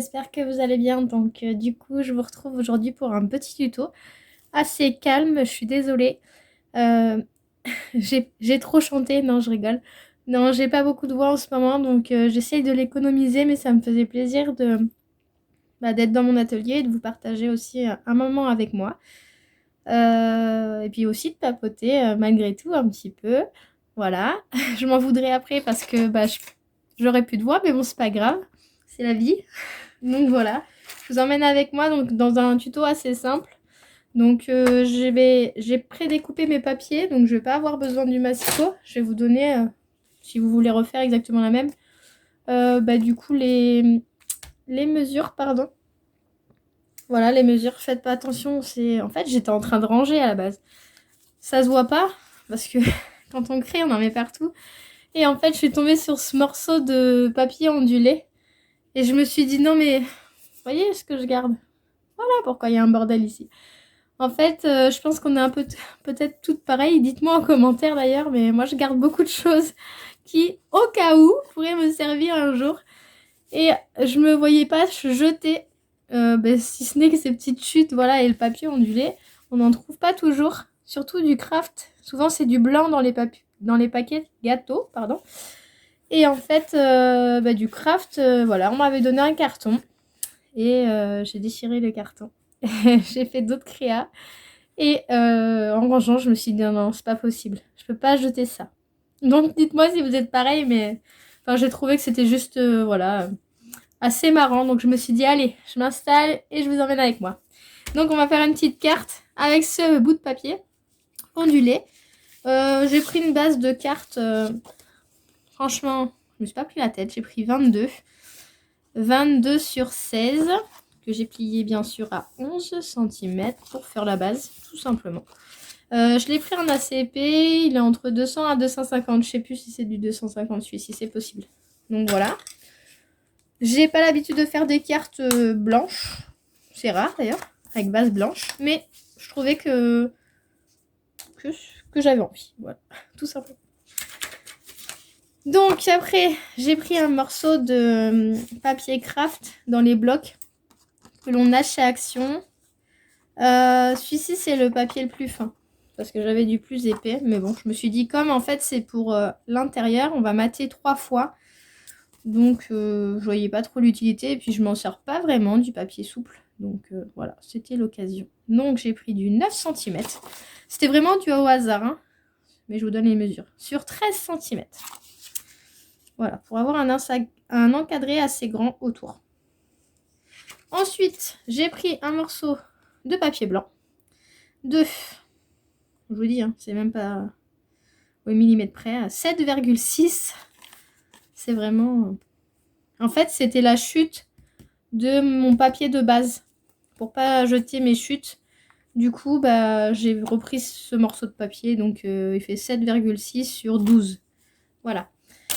j'espère que vous allez bien. Donc du coup, je vous retrouve aujourd'hui pour un petit tuto assez calme. Je suis désolée. Euh, j'ai trop chanté. Non, je rigole. Non, j'ai pas beaucoup de voix en ce moment, donc j'essaye de l'économiser, mais ça me faisait plaisir d'être dans mon atelier et de vous partager aussi un moment avec moi. Et puis aussi de papoter malgré tout un petit peu. Voilà. Je m'en voudrais après parce que j'aurais plus de voix, mais bon, c'est pas grave. C'est la vie. Donc voilà, je vous emmène avec moi donc, dans un tuto assez simple. Donc j'ai pré-découpé mes papiers, donc je vais pas avoir besoin du massicot. Je vais vous donner, si vous voulez refaire exactement la même, du coup les mesures, pardon. Voilà, les mesures, faites pas attention, en fait j'étais en train de ranger à la base. Ça se voit pas, parce que quand on crée, on en met partout. Et en fait, je suis tombée sur ce morceau de papier ondulé. Et je me suis dit, non mais, vous voyez ce que je garde? Voilà pourquoi il y a un bordel ici. En fait, je pense qu'on est un peu peut-être toutes pareilles. Dites-moi en commentaire d'ailleurs, mais moi je garde beaucoup de choses qui, au cas où, pourraient me servir un jour. Et je me voyais pas jeter, si ce n'est que ces petites chutes, voilà, et le papier ondulé. On n'en trouve pas toujours, surtout du craft. Souvent c'est du blanc dans les paquets gâteaux, pardon. Et en fait, du craft, voilà, on m'avait donné un carton. Et j'ai déchiré le carton. J'ai fait d'autres créas. Et en rangeant, je me suis dit non, c'est pas possible. Je peux pas jeter ça. Donc dites-moi si vous êtes pareil, mais enfin, j'ai trouvé que c'était juste assez marrant. Donc je me suis dit allez, je m'installe et je vous emmène avec moi. Donc on va faire une petite carte avec ce bout de papier ondulé. J'ai pris une base de cartes. Franchement, je me suis pas pris la tête. J'ai pris 22. 22 sur 16 que j'ai plié bien sûr à 11 cm pour faire la base, tout simplement. Je l'ai pris en assez épais, il est entre 200 à 250, je sais plus si c'est du 250 celui-ci, c'est possible. Donc voilà. J'ai pas l'habitude de faire des cartes blanches, c'est rare d'ailleurs, avec base blanche, mais je trouvais que j'avais envie, voilà, tout simplement. Donc après, j'ai pris un morceau de papier craft dans les blocs que l'on a chez Action. Celui-ci, c'est le papier le plus fin. Parce que j'avais du plus épais. Mais bon, je me suis dit, comme en fait, c'est pour l'intérieur, on va mater 3 fois. Donc, je voyais pas trop l'utilité. Et puis, je m'en sers pas vraiment du papier souple. Donc, voilà, c'était l'occasion. Donc, j'ai pris du 9 cm. C'était vraiment du au hasard. Hein, mais je vous donne les mesures. Sur 13 cm. Voilà, pour avoir un encadré assez grand autour. Ensuite, j'ai pris un morceau de papier blanc. Je vous dis, hein, c'est même pas au millimètre près. À 7,6. C'est vraiment... En fait, c'était la chute de mon papier de base. Pour pas jeter mes chutes. Du coup, j'ai repris ce morceau de papier. Donc, il fait 7,6 sur 12. Voilà.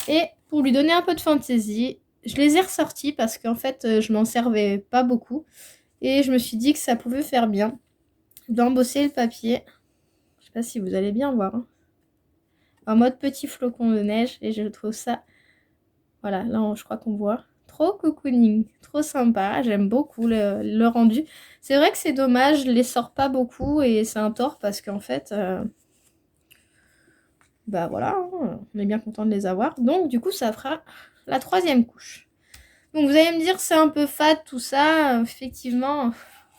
Et pour lui donner un peu de fantaisie, je les ai ressortis parce qu'en fait, je m'en servais pas beaucoup. Et je me suis dit que ça pouvait faire bien d'embosser le papier. Je sais pas si vous allez bien voir. Hein. En mode petit flocon de neige. Et je trouve ça... Voilà, là, je crois qu'on voit. Trop cocooning. Trop sympa. J'aime beaucoup le rendu. C'est vrai que c'est dommage. Je les sors pas beaucoup. Et c'est un tort parce qu'en fait... voilà, hein, on est bien content de les avoir. Donc, du coup, ça fera la 3e couche. Donc, vous allez me dire, c'est un peu fade tout ça. Effectivement,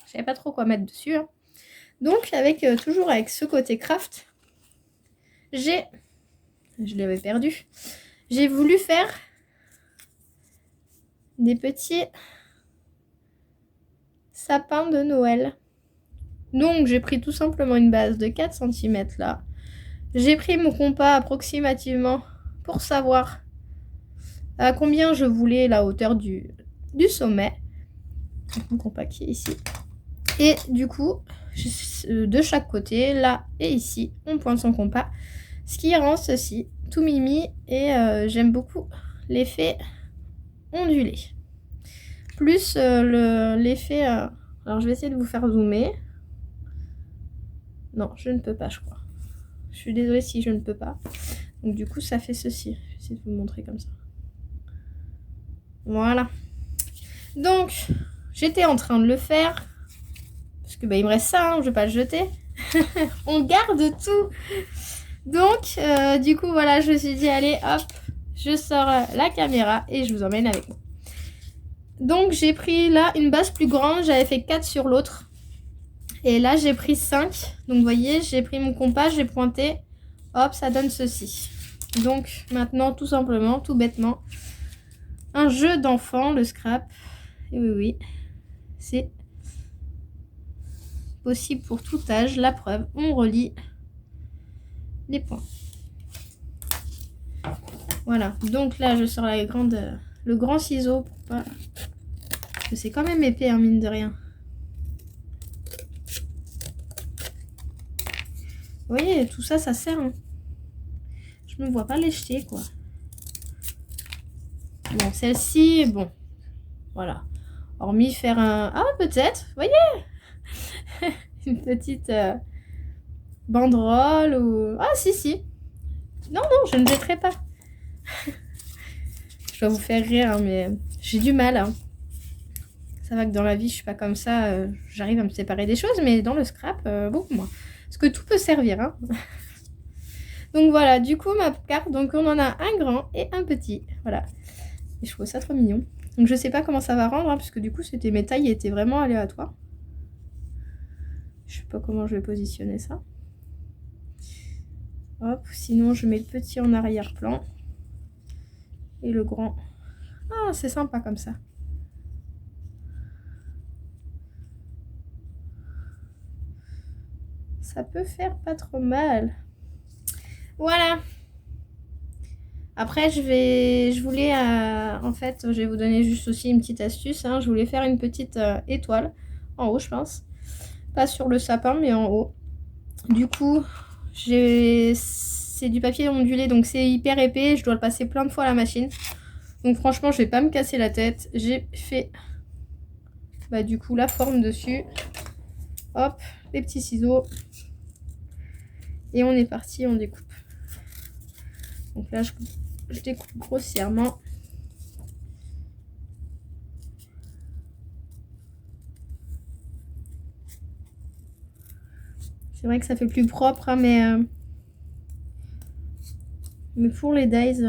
je savais pas trop quoi mettre dessus. Hein. Donc, toujours avec ce côté craft, je l'avais perdu. J'ai voulu faire des petits sapins de Noël. Donc, j'ai pris tout simplement une base de 4 cm là. J'ai pris mon compas approximativement pour savoir à combien je voulais la hauteur du sommet. Mon compas qui est ici. Et du coup, de chaque côté, là et ici, on pointe son compas. Ce qui rend ceci tout mimi et j'aime beaucoup l'effet ondulé. Plus l'effet... alors, je vais essayer de vous faire zoomer. Non, je ne peux pas, je crois. Je suis désolée si je ne peux pas. Donc, du coup, ça fait ceci. Je vais essayer de vous montrer comme ça. Voilà. Donc, j'étais en train de le faire. Parce que il me reste ça, hein, je vais pas le jeter. On garde tout. Donc, du coup, voilà, je me suis dit, allez, hop, je sors la caméra et je vous emmène avec moi. Donc, j'ai pris là une base plus grande. J'avais fait 4 sur l'autre. Et là, j'ai pris 5. Donc, vous voyez, j'ai pris mon compas, j'ai pointé. Hop, ça donne ceci. Donc, maintenant, tout simplement, tout bêtement, un jeu d'enfant, le scrap. Et oui, c'est possible pour tout âge. La preuve, on relie les points. Voilà, donc là, je sors le grand ciseau pour pas... Parce que c'est quand même épais, hein, mine de rien. Vous voyez, tout ça, ça sert. Hein. Je me vois pas les jeter, quoi. Bon, celle-ci, bon, voilà. Hormis faire un... Ah, peut-être, vous voyez une petite banderole ou... Ah, si. Non, je ne jetterai pas. Je dois vous faire rire, hein, mais j'ai du mal. Hein. Ça va que dans la vie, je suis pas comme ça. J'arrive à me séparer des choses, mais dans le scrap, beaucoup moins. Parce que tout peut servir. Hein. Donc voilà, du coup, ma carte, donc on en a un grand et un petit. Voilà. Et je trouve ça trop mignon. Donc je sais pas comment ça va rendre, hein, parce que du coup, mes tailles étaient vraiment aléatoires. Je sais pas comment je vais positionner ça. Hop, sinon je mets le petit en arrière-plan. Et le grand. Ah, c'est sympa comme ça. Ça peut faire pas trop mal. Voilà. Après, je voulais, en fait, je vais vous donner juste aussi une petite astuce. Hein. Je voulais faire une petite étoile en haut, je pense. Pas sur le sapin, mais en haut. Du coup, c'est du papier ondulé, donc c'est hyper épais. Je dois le passer plein de fois à la machine. Donc franchement, je vais pas me casser la tête. J'ai fait, du coup, la forme dessus. Hop, les petits ciseaux. Et on est parti, on découpe. Donc là, je découpe grossièrement. C'est vrai que ça fait plus propre, hein, mais pour les dies...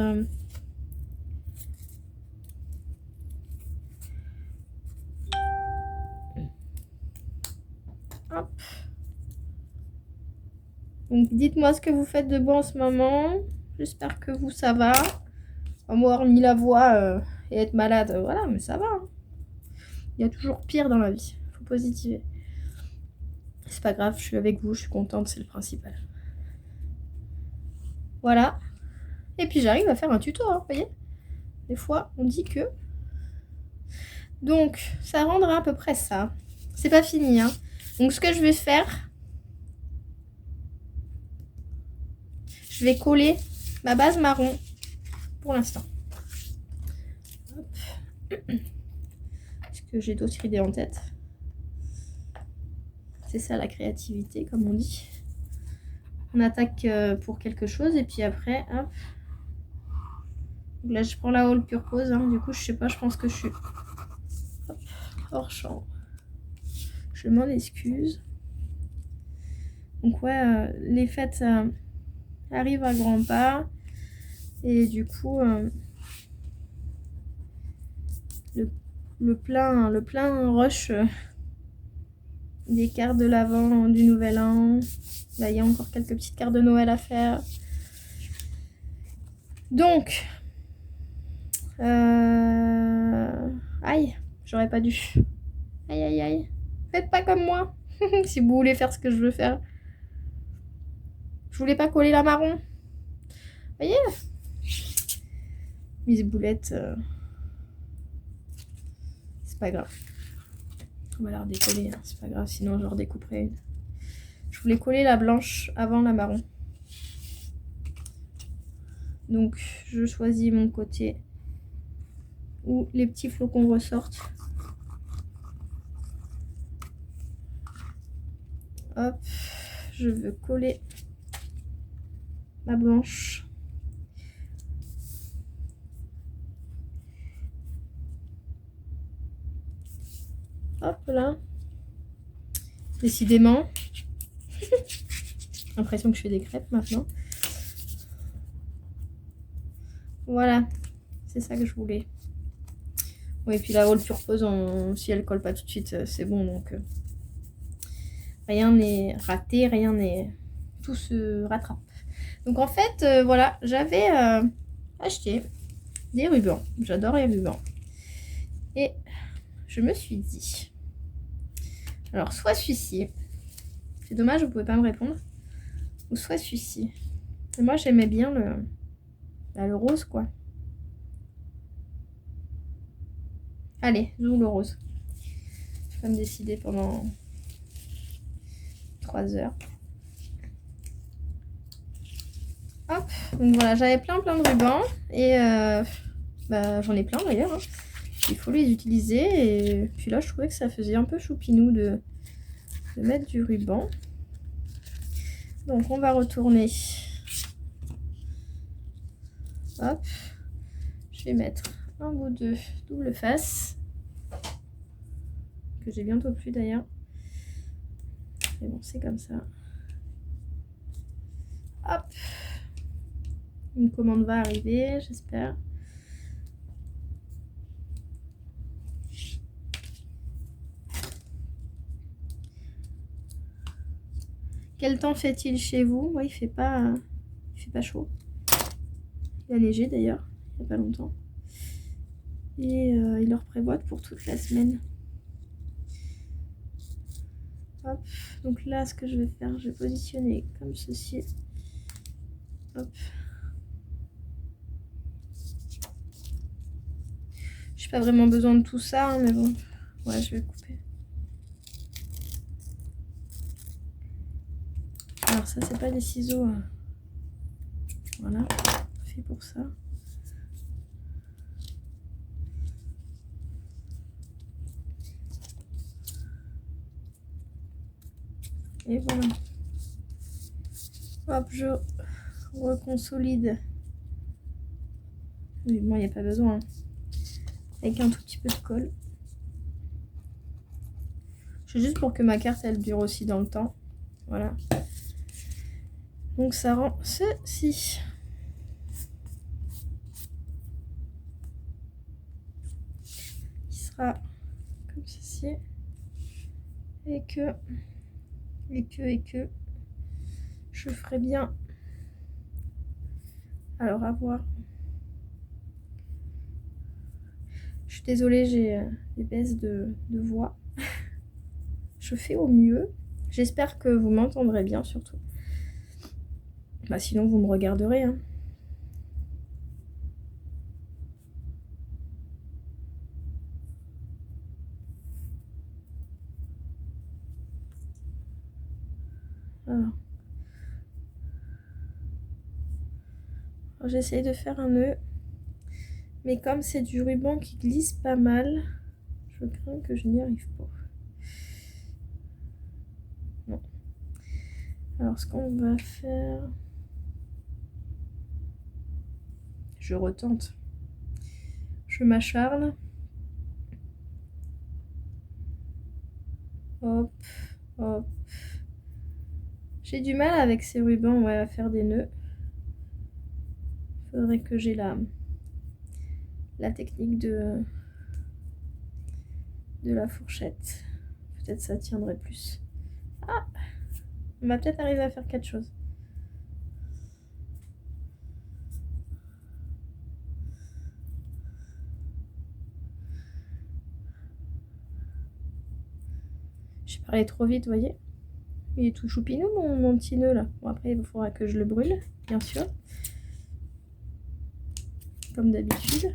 Hop. Donc dites-moi ce que vous faites de bon en ce moment. J'espère que vous, ça va. Moi, hormis la voix et être malade, voilà, mais ça va. Hein. Il y a toujours pire dans la vie. Faut positiver. C'est pas grave, je suis avec vous, je suis contente, c'est le principal. Voilà. Et puis j'arrive à faire un tuto, hein, vous voyez. Des fois, on dit que... Donc, ça rendra à peu près ça. C'est pas fini, hein. Donc, ce que je vais faire... Je vais coller ma base marron pour l'instant. Parce que j'ai d'autres idées en tête. C'est ça la créativité, comme on dit. On attaque pour quelque chose et puis après, hop. Donc là, je prends la All Purpose. Hein. Du coup, je sais pas, je pense que je suis hop, hors champ. Je m'en excuse. Donc ouais, les fêtes arrivent à grands pas. Et du coup, le plein rush des cartes de l'Avent, du Nouvel An. Là, il y a encore quelques petites cartes de Noël à faire. Donc, aïe, j'aurais pas dû. Aïe. Faites pas comme moi, si vous voulez faire ce que je veux faire. Je voulais pas coller la marron. Voyez, Miss Boulette, c'est pas grave. On va la redécoller, hein. C'est pas grave, sinon je redécouperai une. Je voulais coller la blanche avant la marron. Donc je choisis mon côté où les petits flocons ressortent. Hop, je veux coller ma blanche. Hop là. Décidément. L'impression que je fais des crêpes maintenant. Voilà. C'est ça que je voulais. Oui, et puis la roll purpose, si elle colle pas tout de suite, c'est bon. Donc, rien n'est raté, rien n'est... Tout se rattrape. Donc, en fait, voilà, j'avais acheté des rubans. J'adore les rubans. Et je me suis dit... Alors, soit celui-ci. C'est dommage, vous pouvez pas me répondre. Ou soit celui-ci. Et moi, j'aimais bien le rose, quoi. Allez, je joue le rose. Je vais me décider pendant 3 heures. Hop, donc voilà, j'avais plein de rubans. Et j'en ai plein d'ailleurs. Hein. Il faut les utiliser. Et puis là, je trouvais que ça faisait un peu choupinou de mettre du ruban. Donc, on va retourner. Hop. Je vais mettre un bout de double face. Que j'ai bientôt plus d'ailleurs. Mais bon, c'est comme ça. Hop. Une commande va arriver, j'espère. Quel temps fait-il chez vous? Moi, il fait pas chaud. Il a neigé d'ailleurs, il n'y a pas longtemps. Et il leur prévoit pour toute la semaine. Hop. Donc là, ce que je vais faire, je vais positionner comme ceci. Hop. J'ai pas vraiment besoin de tout ça, hein, mais bon. Ouais, je vais couper. Alors ça, c'est pas des ciseaux. Voilà, fait pour ça. Et voilà. Hop, je reconsolide. Mais moi, il n'y a pas besoin. Hein. Avec un tout petit peu de colle. C'est juste pour que ma carte, elle dure aussi dans le temps. Voilà. Donc, ça rend ceci. Qui sera comme ceci. Et que je ferai bien. Alors, à voir. Je suis désolée, j'ai des baisses de voix. Je fais au mieux. J'espère que vous m'entendrez bien, surtout. Bah, sinon, vous me regarderez. Hein. Alors, j'essaye de faire un nœud. Mais comme c'est du ruban qui glisse pas mal, je crains que je n'y arrive pas. Non. Alors, ce qu'on va faire... Je retente. Je m'acharne. Hop, hop. J'ai du mal avec ces rubans, ouais, à faire des nœuds. Faudrait que j'ai la technique de la fourchette. Peut-être ça tiendrait plus. Ah! On va peut-être arriver à faire quelque chose. J'ai parlé trop vite, vous voyez. Il est tout choupinou, mon petit nœud, là. Bon, après, il faudra que je le brûle, bien sûr. Comme d'habitude.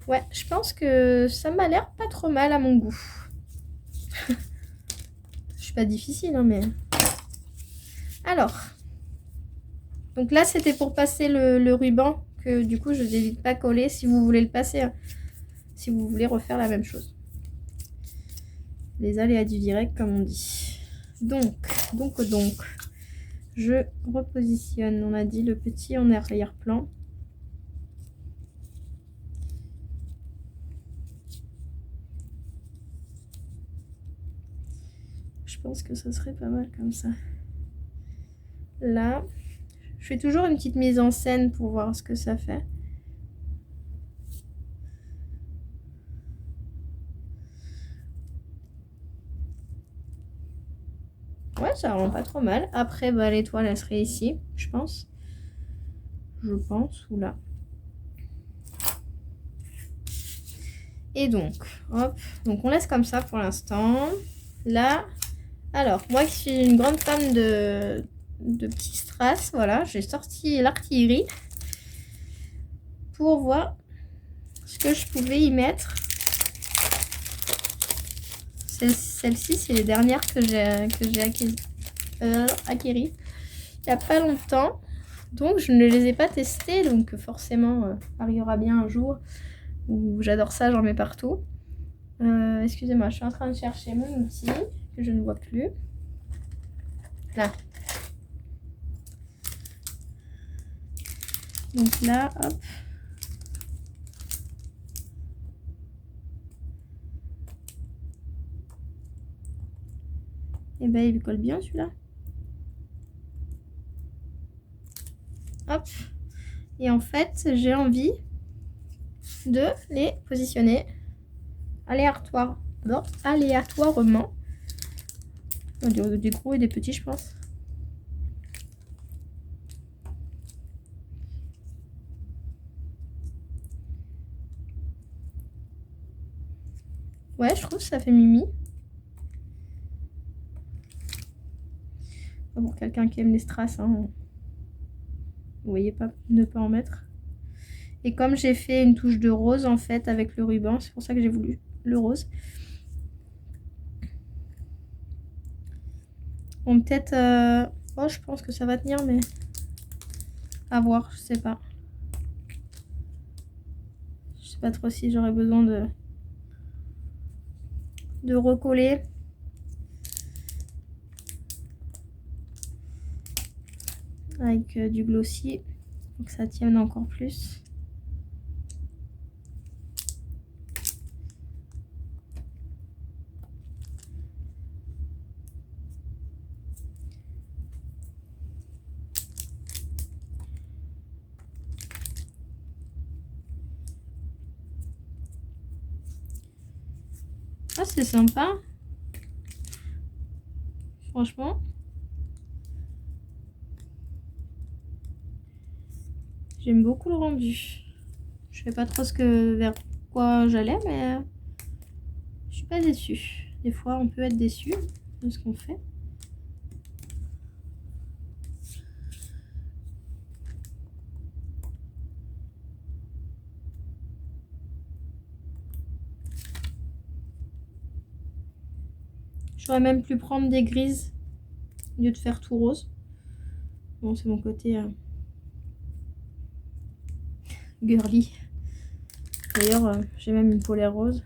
Ouais, je pense que ça m'a l'air pas trop mal à mon goût. Je suis pas difficile, hein, mais... Alors. Donc là, c'était pour passer le ruban, que du coup, je n'hésite pas à coller si vous voulez le passer. Hein. Si vous voulez refaire la même chose. Les aléas du direct, comme on dit. Donc, je repositionne, on a dit, le petit en arrière-plan. pense que ça serait pas mal comme ça. Là, je fais toujours une petite mise en scène pour voir ce que ça fait. Ouais, ça rend pas trop mal. Après, bah, l'étoile, elle serait ici, je pense. Je pense, ou là. Et donc, hop. Donc, on laisse comme ça pour l'instant. Là, alors, moi qui suis une grande fan de petits strass, voilà, j'ai sorti l'artillerie pour voir ce que je pouvais y mettre. Celle-ci, c'est les dernières que j'ai acquises il n'y a pas longtemps. Donc, je ne les ai pas testées. Donc, forcément, arrivera bien un jour où j'adore ça, j'en mets partout. Excusez-moi, je suis en train de chercher mon outil que je ne vois plus. Là. Donc là, hop. Et ben il colle bien celui-là. Hop. Et en fait, j'ai envie de les positionner aléatoirement. Des gros et des petits, je pense. Ouais, je trouve que ça fait mimi. Pour quelqu'un qui aime les strass, hein. Vous voyez pas, ne pas en mettre. Et comme j'ai fait une touche de rose en fait avec le ruban, c'est pour ça que j'ai voulu le rose. Bon, peut-être... Oh, je pense que ça va tenir, mais... À voir, je sais pas. Je sais pas trop si j'aurais besoin de recoller. Avec du glossy pour que ça tienne encore plus. Ah, c'est sympa. Franchement. J'aime beaucoup le rendu. Je sais pas trop vers quoi j'allais, mais je suis pas déçue. Des fois, on peut être déçu de ce qu'on fait. J'aurais même pu prendre des grises au lieu de faire tout rose. Bon, c'est mon côté girly. D'ailleurs, j'ai même une polaire rose.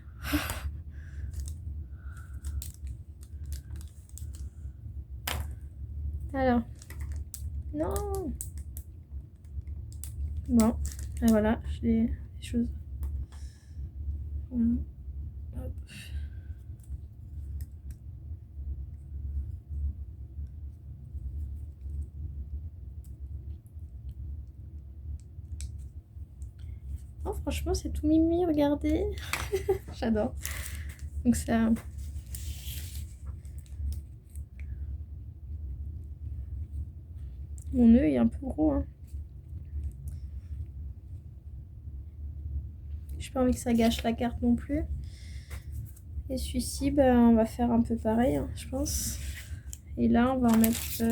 Alors, non. Bon, et voilà, j'ai les choses. Voilà. Hop. Oh, franchement, c'est tout mimi, regardez. J'adore. Donc ça... Mon nœud est un peu gros, hein. J'ai pas envie que ça gâche la carte non plus. Et celui-ci, ben, on va faire un peu pareil, hein, je pense. Et là, on va en mettre...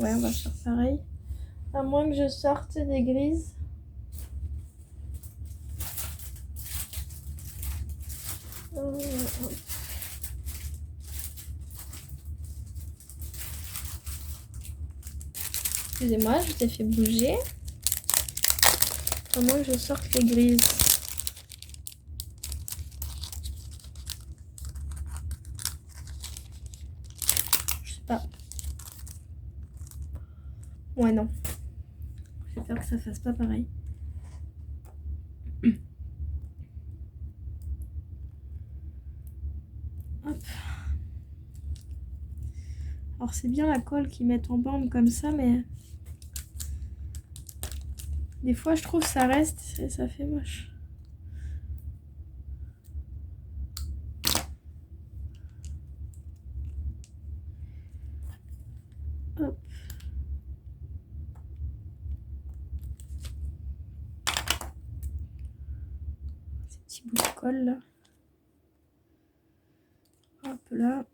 Ouais, on va faire pareil. À moins que je sorte des grises. Excusez-moi, je t'ai fait bouger. À moins que je sorte les grises. Je sais pas. Ouais, non. J'ai peur que ça fasse pas pareil. Hop. Alors c'est bien la colle qu'ils mettent en bande comme ça, mais des fois je trouve ça reste et ça fait moche. Hop. Ces petits bouts de colle là. Hop là.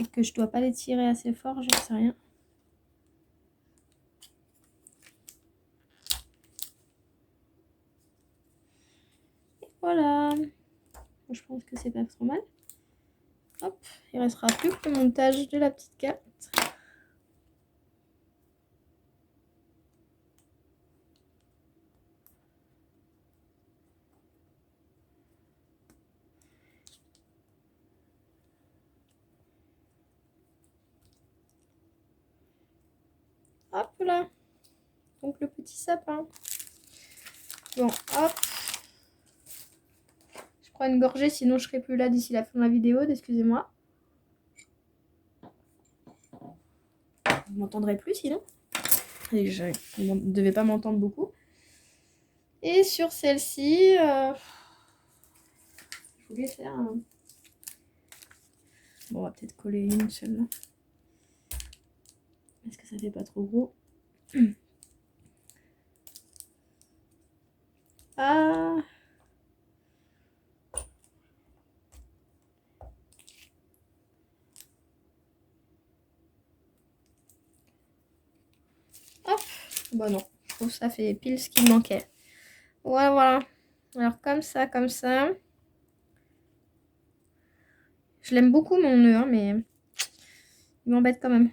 Et que je dois pas les tirer assez fort, j'en sais rien. Et voilà. Je pense que c'est pas trop mal. Hop, il restera plus que le montage de la petite carte. Hop là. Donc le petit sapin. Bon, hop. Je prends une gorgée, sinon je serai plus là d'ici la fin de la vidéo. Excusez-moi. Vous m'entendrez plus sinon. Et je ne devais pas m'entendre beaucoup. Et sur celle-ci, je voulais faire un... Bon, on va peut-être coller une seule là. Est-ce que ça fait pas trop gros? Ah! Hop! Bon non, je trouve que ça fait pile ce qui me manquait. Ouais, voilà. Alors comme ça, comme ça. Je l'aime beaucoup mon nœud, hein, mais il m'embête quand même.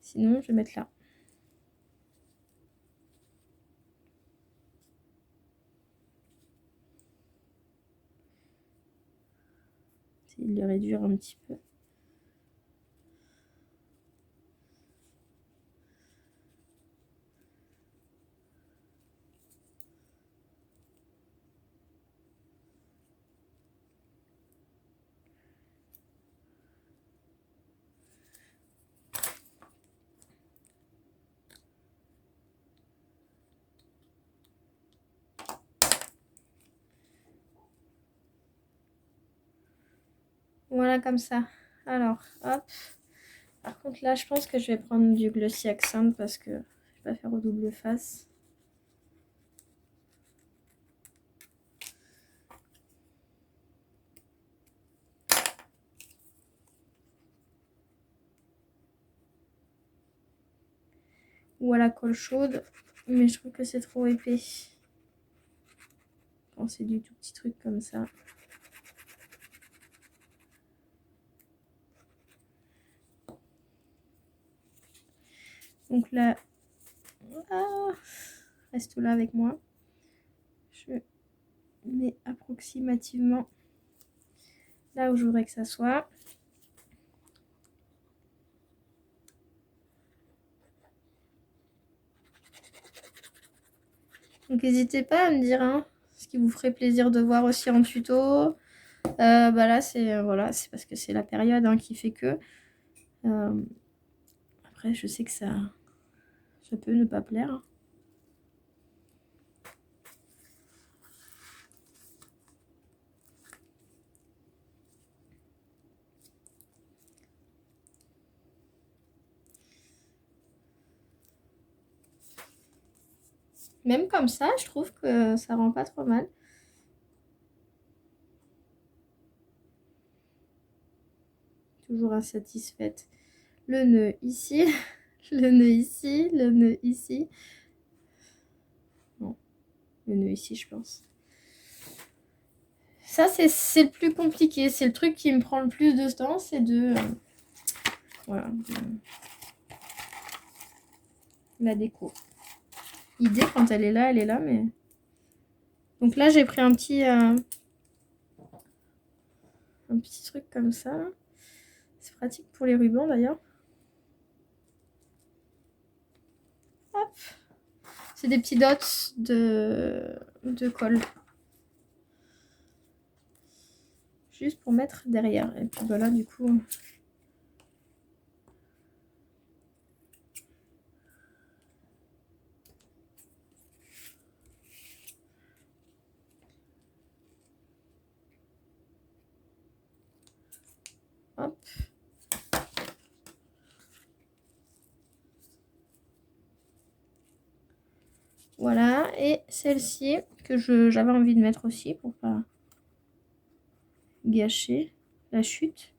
Sinon, je vais mettre là. Essayer de le réduire un petit peu. Voilà, comme ça. Alors, hop. Par contre, là, je pense que je vais prendre du Glossy Accent parce que je vais pas faire au double face. Ou à la colle chaude. Mais je trouve que c'est trop épais. Quand c'est du tout petit truc comme ça. Donc là, reste là avec moi. Je mets approximativement là où je voudrais que ça soit. Donc n'hésitez pas à me dire hein, ce qui vous ferait plaisir de voir aussi en tuto. Bah là c'est voilà, c'est parce que c'est la période hein, qui fait que. Après je sais que ça peut ne pas plaire. Même comme ça, je trouve que ça rend pas trop mal. Toujours insatisfaite. Le nœud ici, le nœud ici, le nœud ici. Non, le nœud ici, je pense. Ça, c'est le plus compliqué. C'est le truc qui me prend le plus de temps, c'est de... voilà. La déco. L'idée, quand elle est là, mais... Donc là, j'ai pris un petit un petit truc comme ça. C'est pratique pour les rubans d'ailleurs. Hop. C'est des petits dots de colle. Juste pour mettre derrière. Et puis voilà, du coup... Hop. Voilà, et celle-ci que j'avais envie de mettre aussi pour pas gâcher la chute.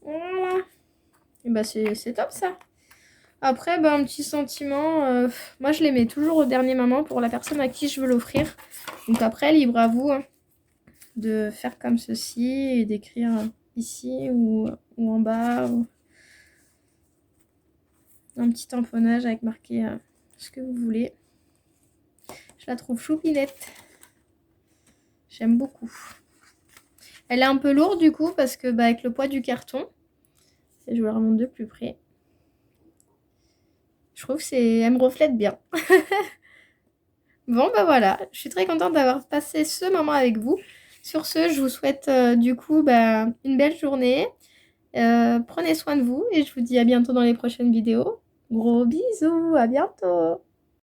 Voilà. Et bah c'est top ça. Après, bah, un petit sentiment, moi je les mets toujours au dernier moment pour la personne à qui je veux l'offrir. Donc après, libre à vous hein, de faire comme ceci et d'écrire ici ou en bas. Ou un petit tamponnage avec marqué ce que vous voulez. Je la trouve choupinette. J'aime beaucoup. Elle est un peu lourde du coup parce que bah, avec le poids du carton, et je vous la remonte de plus près. Je trouve que elle me reflète bien. Bon bah voilà, je suis très contente d'avoir passé ce moment avec vous. Sur ce, je vous souhaite du coup bah, une belle journée. Prenez soin de vous et je vous dis à bientôt dans les prochaines vidéos. Gros bisous, à bientôt!